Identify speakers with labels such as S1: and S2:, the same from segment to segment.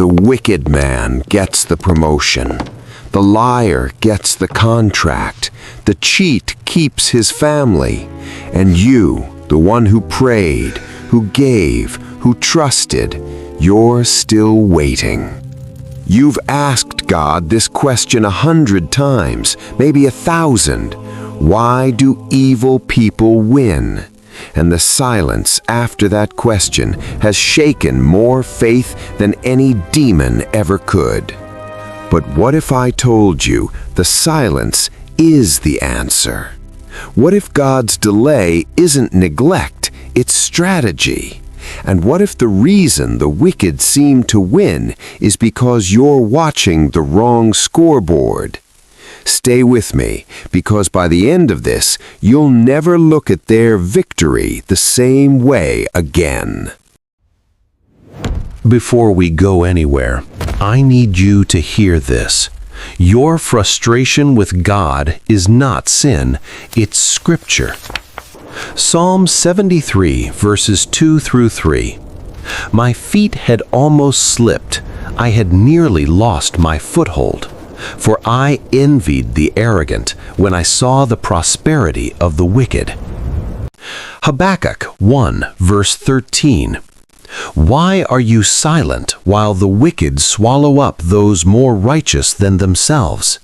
S1: The wicked man gets the promotion. The liar gets the contract. The cheat keeps his family. And you, the one who prayed, who gave, who trusted, you're still waiting. You've asked God this question 100 times, maybe 1,000. Why do evil people win? And the silence after that question has shaken more faith than any demon ever could. But what if I told you the silence is the answer? What if God's delay isn't neglect, it's strategy? And what if the reason the wicked seem to win is because you're watching the wrong scoreboard? Stay with me, because by the end of this, you'll never look at their victory the same way again.
S2: Before we go anywhere, I need you to hear this. Your frustration with God is not sin, it's Scripture. Psalm 73, verses 2 through 3. My feet had almost slipped. I had nearly lost my foothold. For I envied the arrogant when I saw the prosperity of the wicked. Habakkuk 1, verse 13. Why are you silent while the wicked swallow up those more righteous than themselves?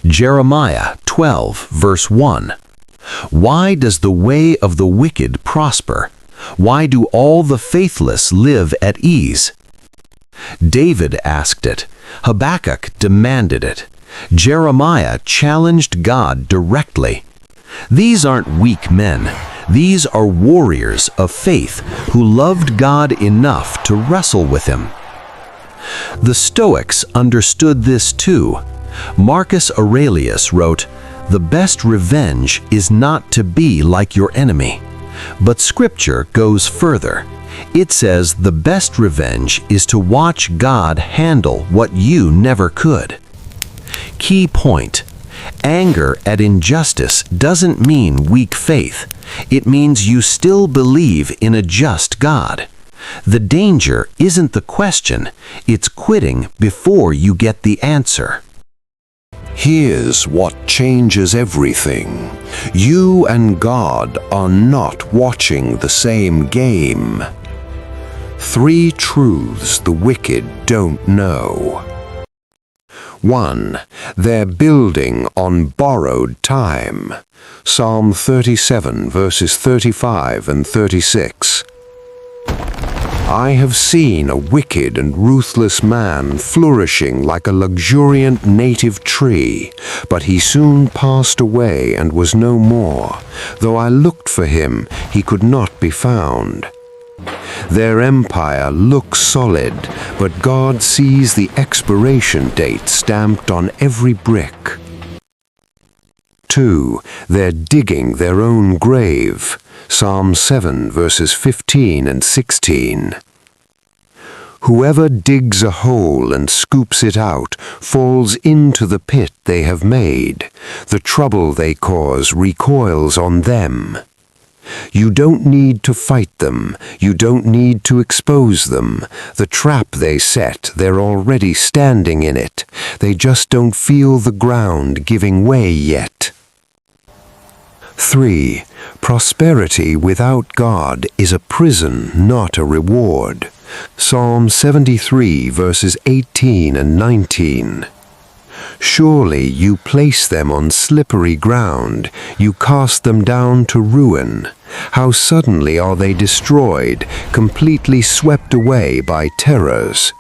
S2: Jeremiah 12, verse 1. Why does the way of the wicked prosper? Why do all the faithless live at ease? David asked it. Habakkuk demanded it. Jeremiah challenged God directly. These aren't weak men. These are warriors of faith who loved God enough to wrestle with Him. The Stoics understood this too. Marcus Aurelius wrote, "The best revenge is not to be like your enemy." But Scripture goes further. It says the best revenge is to watch God handle what you never could. Key point: anger at injustice doesn't mean weak faith. It means you still believe in a just God. The danger isn't the question, it's quitting before you get the answer.
S1: Here's what changes everything. You and God are not watching the same game. 3 truths the wicked don't know. 1. They're building on borrowed time. Psalm 37, verses 35 and 36. I have seen a wicked and ruthless man flourishing like a luxuriant native tree, but he soon passed away and was no more. Though I looked for him, he could not be found. Their empire looks solid, but God sees the expiration date stamped on every brick. 2. They're digging their own grave. Psalm 7, verses 15 and 16. Whoever digs a hole and scoops it out falls into the pit they have made. The trouble they cause recoils on them. You don't need to fight them. You don't need to expose them. The trap they set, they're already standing in it. They just don't feel the ground giving way yet. 3. Prosperity without God is a prison, not a reward. Psalm 73, verses 18 and 19. Surely you place them on slippery ground, you cast them down to ruin. How suddenly are they destroyed, completely swept away by terrors.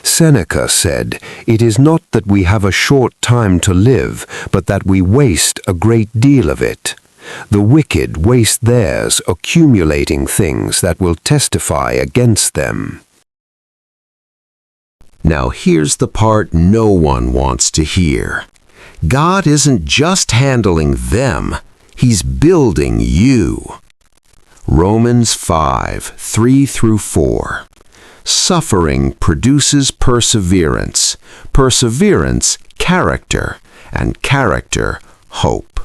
S1: Seneca said, "It is not that we have a short time to live, but that we waste a great deal of it." The wicked waste theirs, accumulating things that will testify against them.
S2: Now here's the part no one wants to hear. God isn't just handling them, He's building you. Romans 5, 3 through 4. Suffering produces perseverance, perseverance, character, and character, hope.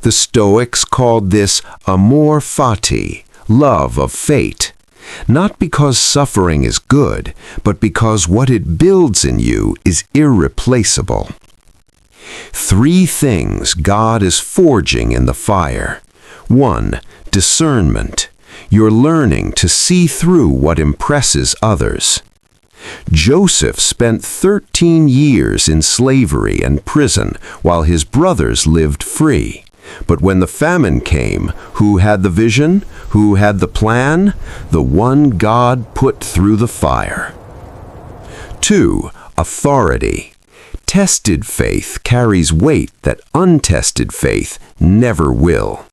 S2: The Stoics called this amor fati, love of fate.
S1: Not because suffering is good, but because what it builds in you is irreplaceable. 3 things God is forging in the fire. 1. Discernment. You're learning to see through what impresses others. Joseph spent 13 years in slavery and prison while his brothers lived free. But when the famine came, who had the vision? Who had the plan? The one God put through the fire. 2. Authority. Tested faith carries weight that untested faith never will.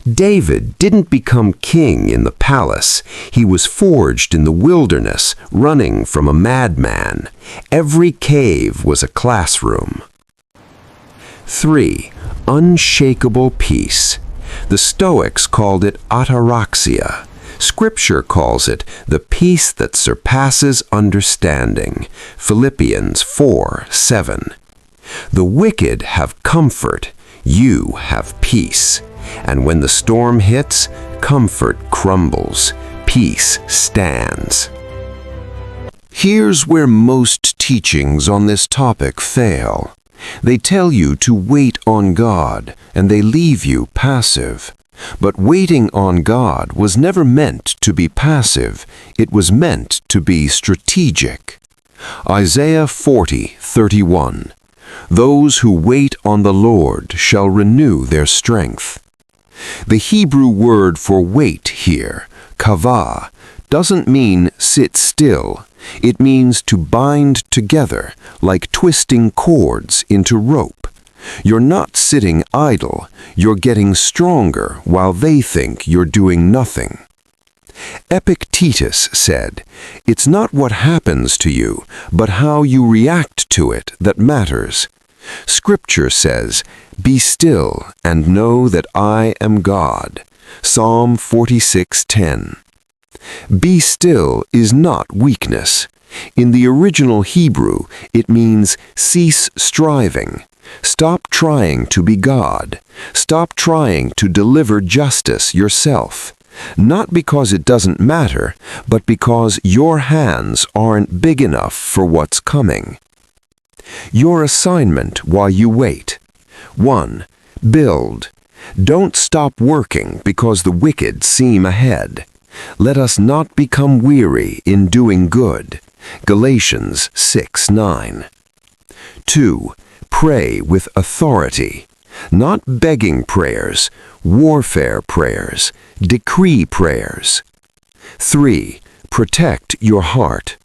S1: David didn't become king in the palace. He was forged in the wilderness, running from a madman. Every cave was a classroom. 3. Unshakable peace. The Stoics called it ataraxia. Scripture calls it the peace that surpasses understanding. Philippians 4:7. The wicked have comfort. You have peace. And when the storm hits, comfort crumbles. Peace stands. Here's where most teachings on this topic fail. They tell you to wait on God, and they leave you passive. But waiting on God was never meant to be passive. It was meant to be strategic. Isaiah 40:31. Those who wait on the Lord shall renew their strength. The Hebrew word for wait here, kavah, doesn't mean sit still. It means to bind together, like twisting cords into rope. You're not sitting idle, you're getting stronger while they think you're doing nothing. Epictetus said, "It's not what happens to you, but how you react to it that matters." Scripture says, "Be still and know that I am God." Psalm 46:10. Be still is not weakness. In the original Hebrew, it means cease striving. Stop trying to be God. Stop trying to deliver justice yourself. Not because it doesn't matter, but because your hands aren't big enough for what's coming. Your assignment while you wait. 1. Build. Don't stop working because the wicked seem ahead. Let us not become weary in doing good. Galatians 6:9. 2. Pray with authority. Not begging prayers, warfare prayers, decree prayers. 3. Protect your heart.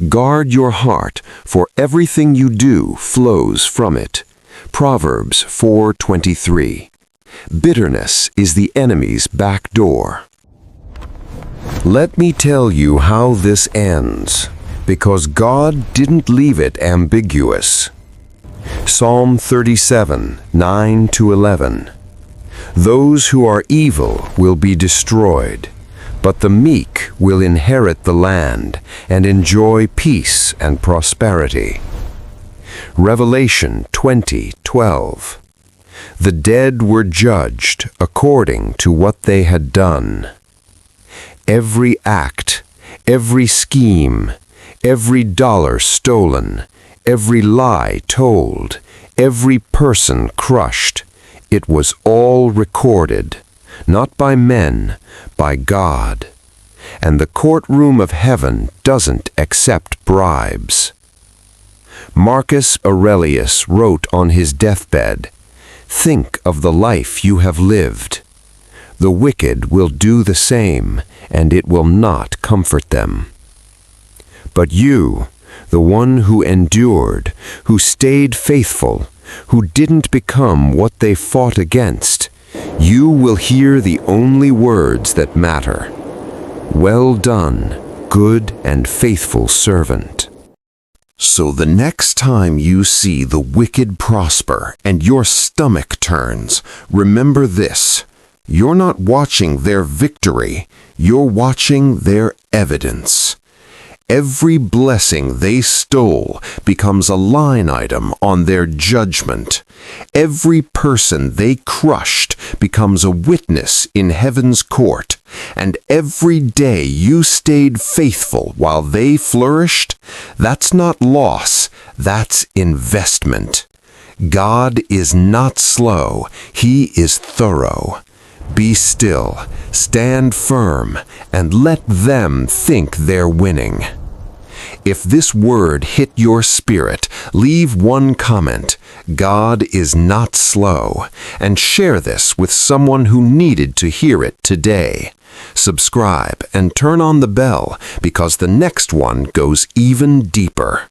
S1: Guard your heart, for everything you do flows from it. Proverbs 4:23. Bitterness is the enemy's back door. Let me tell you how this ends, because God didn't leave it ambiguous. Psalm 37:9-11. Those who are evil will be destroyed, but the meek will inherit the land and enjoy peace and prosperity. Revelation 20:12. The dead were judged according to what they had done. Every act, every scheme, every dollar stolen, every lie told, every person crushed, it was all recorded, not by men, by God. And the courtroom of heaven doesn't accept bribes. Marcus Aurelius wrote on his deathbed, "Think of the life you have lived. The wicked will do the same, and it will not comfort them. But you, the one who endured, who stayed faithful, who didn't become what they fought against, you will hear the only words that matter. Well done, good and faithful servant." So the next time you see the wicked prosper and your stomach turns, remember this: you're not watching their victory, you're watching their evidence. every blessing they stole becomes a line item on their judgment. Every person they crushed becomes a witness in heaven's court. And every day you stayed faithful while they flourished, that's not loss, that's investment. God is not slow, He is thorough. Be still, stand firm, and let them think they're winning. If this word hit your spirit, leave one comment, God is not slow, and share this with someone who needed to hear it today. Subscribe and turn on the bell because the next one goes even deeper.